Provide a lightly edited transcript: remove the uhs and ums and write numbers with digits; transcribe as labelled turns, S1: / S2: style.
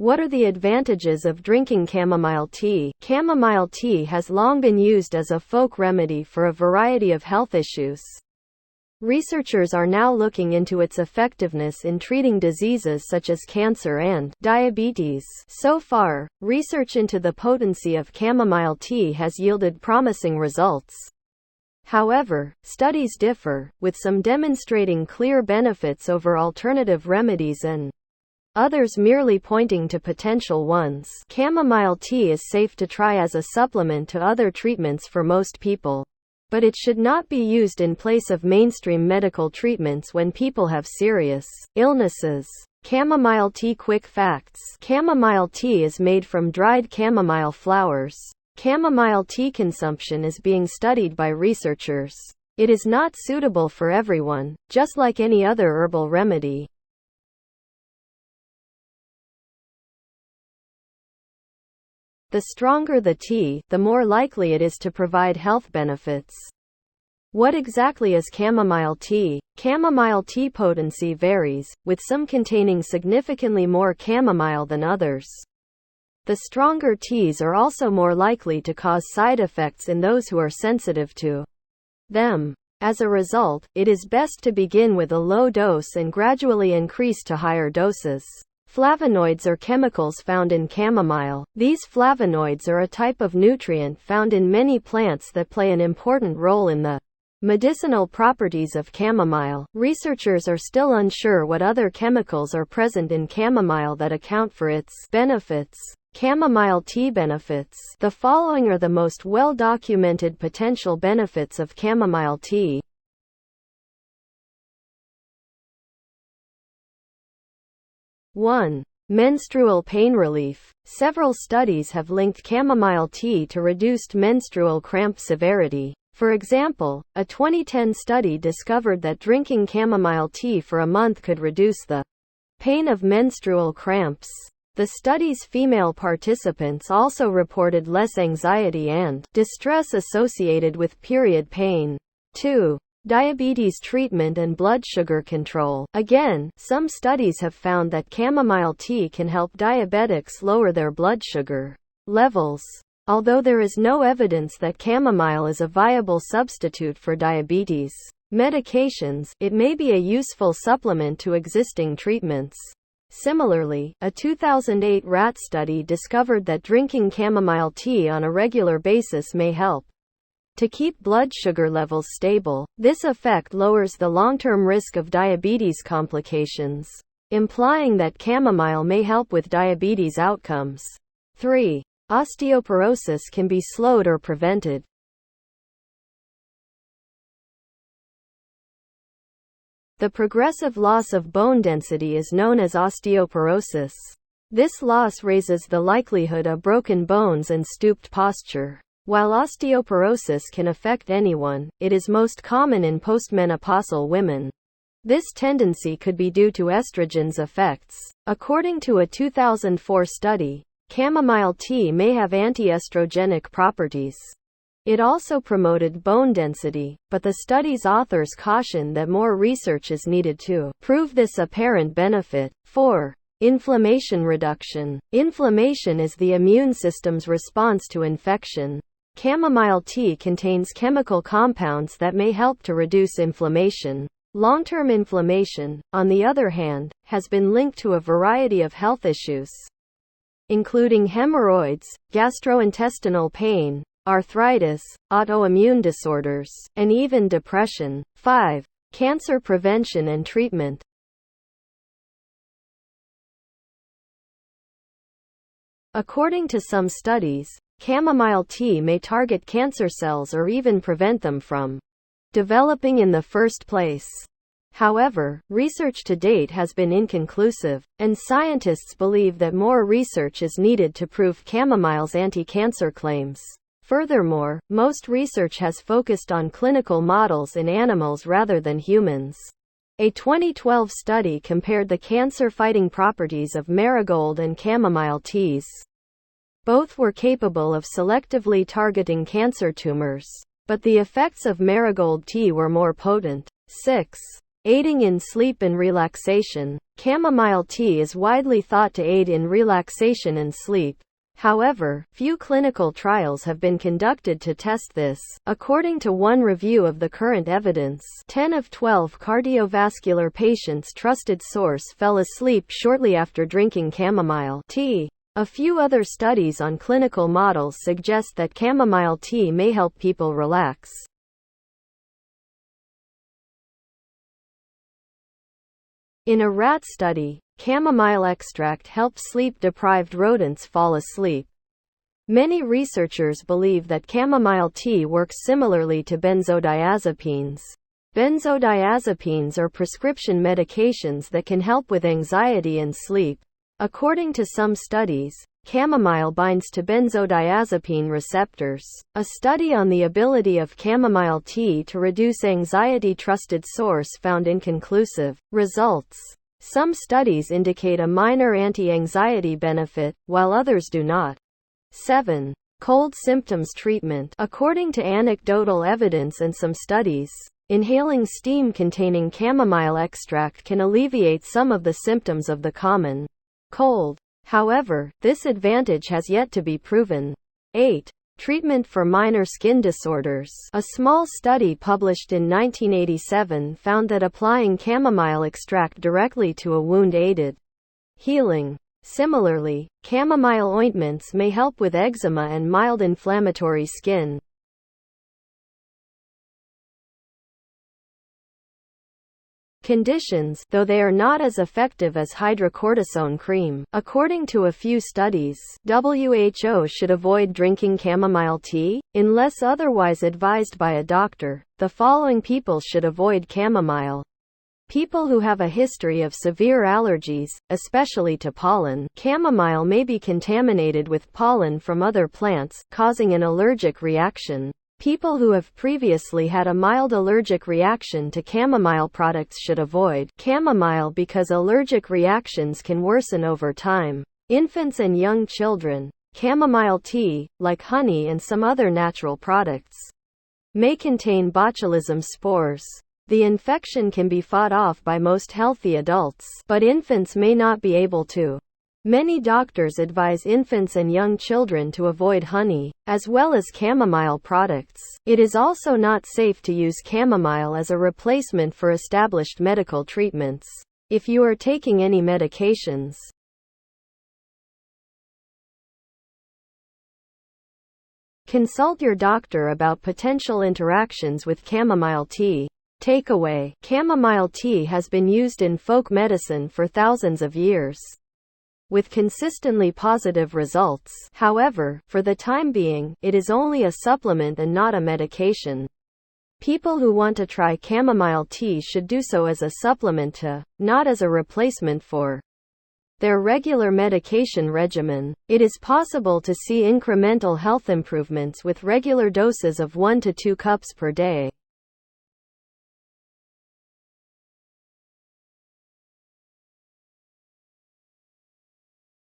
S1: What are the advantages of drinking chamomile tea? Chamomile tea has long been used as a folk remedy for a variety of health issues. Researchers are now looking into its effectiveness in treating diseases such as cancer and diabetes. So far, research into the potency of chamomile tea has yielded promising results. However, studies differ, with some demonstrating clear benefits over alternative remedies and others merely pointing to potential ones. Chamomile tea is safe to try as a supplement to other treatments for most people, but it should not be used in place of mainstream medical treatments when people have serious illnesses. Chamomile tea quick facts. Chamomile tea is made from dried chamomile flowers. Chamomile tea consumption is being studied by researchers. It is not suitable for everyone, just like any other herbal remedy. The stronger the tea, the more likely it is to provide health benefits. What exactly is chamomile tea? Chamomile tea potency varies, with some containing significantly more chamomile than others. The stronger teas are also more likely to cause side effects in those who are sensitive to them. As a result, it is best to begin with a low dose and gradually increase to higher doses. Flavonoids are chemicals found in chamomile. These flavonoids are a type of nutrient found in many plants that play an important role in the medicinal properties of chamomile. Researchers are still unsure what other chemicals are present in chamomile that account for its benefits. Chamomile tea benefits. The following are the most well-documented potential benefits of chamomile tea. 1. Menstrual pain relief. Several studies have linked chamomile tea to reduced menstrual cramp severity. For example, a 2010 study discovered that drinking chamomile tea for a month could reduce the pain of menstrual cramps. The study's female participants also reported less anxiety and distress associated with period pain. 2. Diabetes treatment and blood sugar control. Again, some studies have found that chamomile tea can help diabetics lower their blood sugar levels. Although there is no evidence that chamomile is a viable substitute for diabetes medications, it may be a useful supplement to existing treatments. Similarly, a 2008 rat study discovered that drinking chamomile tea on a regular basis may help to keep blood sugar levels stable. This effect lowers the long-term risk of diabetes complications, implying that chamomile may help with diabetes outcomes. 3. Osteoporosis can be slowed or prevented. The progressive loss of bone density is known as osteoporosis. This loss raises the likelihood of broken bones and stooped posture. While osteoporosis can affect anyone, it is most common in postmenopausal women. This tendency could be due to estrogen's effects. According to a 2004 study, chamomile tea may have anti-estrogenic properties. It also promoted bone density, but the study's authors caution that more research is needed to prove this apparent benefit. 4. Inflammation reduction. Inflammation is the immune system's response to infection. Chamomile tea contains chemical compounds that may help to reduce inflammation. Long-term inflammation, on the other hand, has been linked to a variety of health issues, including hemorrhoids, gastrointestinal pain, arthritis, autoimmune disorders, and even depression. 5. Cancer prevention and treatment. According to some studies, chamomile tea may target cancer cells or even prevent them from developing in the first place. However, research to date has been inconclusive, and scientists believe that more research is needed to prove chamomile's anti-cancer claims. Furthermore, most research has focused on clinical models in animals rather than humans. A 2012 study compared the cancer-fighting properties of marigold and chamomile teas. Both were capable of selectively targeting cancer tumors, but the effects of marigold tea were more potent. 6. Aiding in sleep and relaxation. Chamomile tea is widely thought to aid in relaxation and sleep. However, few clinical trials have been conducted to test this. According to one review of the current evidence, 10 of 12 cardiovascular patients' trusted source fell asleep shortly after drinking chamomile tea. A few other studies on clinical models suggest that chamomile tea may help people relax. In a rat study, chamomile extract helped sleep-deprived rodents fall asleep. Many researchers believe that chamomile tea works similarly to benzodiazepines. Benzodiazepines are prescription medications that can help with anxiety and sleep. According to some studies, chamomile binds to benzodiazepine receptors. A study on the ability of chamomile tea to reduce anxiety trusted source found inconclusive results. Some studies indicate a minor anti-anxiety benefit, while others do not. 7. Cold symptoms treatment. According to anecdotal evidence and some studies, inhaling steam containing chamomile extract can alleviate some of the symptoms of the common cold. However, this advantage has yet to be proven. 8. Treatment for minor skin disorders. A small study published in 1987 found that applying chamomile extract directly to a wound aided healing. Similarly, chamomile ointments may help with eczema and mild inflammatory skin conditions, though they are not as effective as hydrocortisone cream. According to a few studies, WHO should avoid drinking chamomile tea, unless otherwise advised by a doctor. The following people should avoid chamomile. People who have a history of severe allergies, especially to pollen. Chamomile may be contaminated with pollen from other plants, causing an allergic reaction. People who have previously had a mild allergic reaction to chamomile products should avoid chamomile because allergic reactions can worsen over time. Infants and young children. Chamomile tea, like honey and some other natural products, may contain botulism spores. The infection can be fought off by most healthy adults, but infants may not be able to. Many doctors advise infants and young children to avoid honey, as well as chamomile products. It is also not safe to use chamomile as a replacement for established medical treatments. If you are taking any medications, consult your doctor about potential interactions with chamomile tea. Takeaway: chamomile tea has been used in folk medicine for thousands of years, with consistently positive results. However, for the time being, it is only a supplement and not a medication. People who want to try chamomile tea should do so as a supplement to, not as a replacement for, their regular medication regimen. It is possible to see incremental health improvements with regular doses of 1 to 2 cups per day.